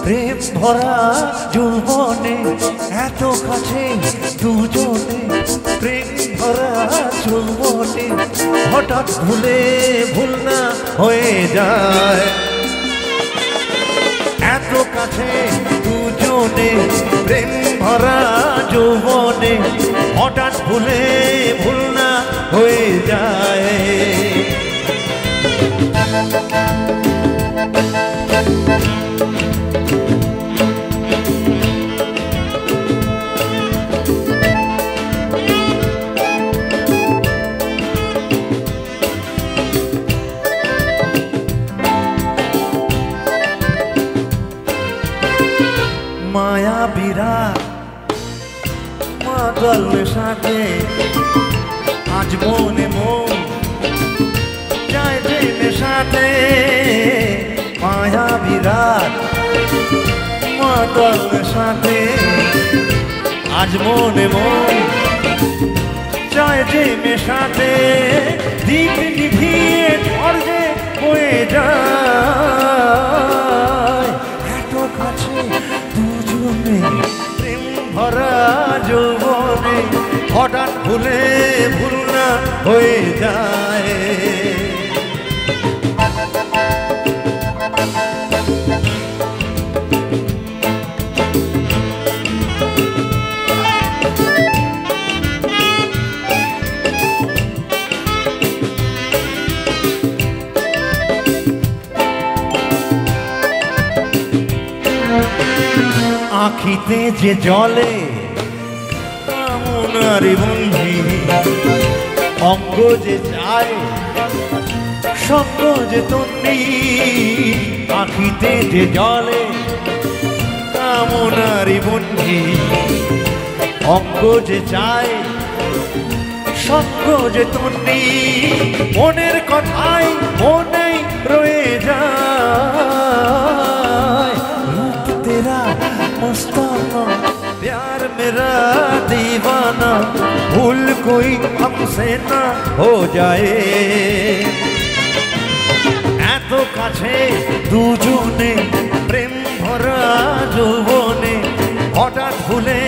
প্রেম ভরা যৌবনে এত কাছে দুজনে প্রেম ভরা যৌবনে হঠাৎ ভুলে ভুল না হয়ে যায় এত কাছে দুজনে প্রেম ভরা যৌবনে হঠাৎ ভুলে ভুল না হয়ে যায় মায়া বিরাট মাতাল সাথে আজ মনে মন যায় যে নেশাতে মায়া বিরাট মাতাল সাথে আজ মনে মন যায় যে নেশাতে দীপ নিভিয়ে ঝড় যে বয়ে যায় এত কাছে দুজনে প্রেম ভরা যৌবনে হঠাৎ ভুলে ভুল না হয়ে যায় আখিতে যে জলে আমনারি বন্ধি অঙ্গ যে চায় সঙ্গ যে তন্নি আখিতে যে জলে আমনারি বন্ধি অঙ্গ যে চায় সঙ্গ যে তন্নি মনের কথাই মনেই রয়ে যায় তেরা मस्ताना प्यार मेरा दीवाना भूल कोई हमसे ना हो जाए एतो काछे दुजोने प्रेम भरा যৌবনে হঠাৎ ভুলে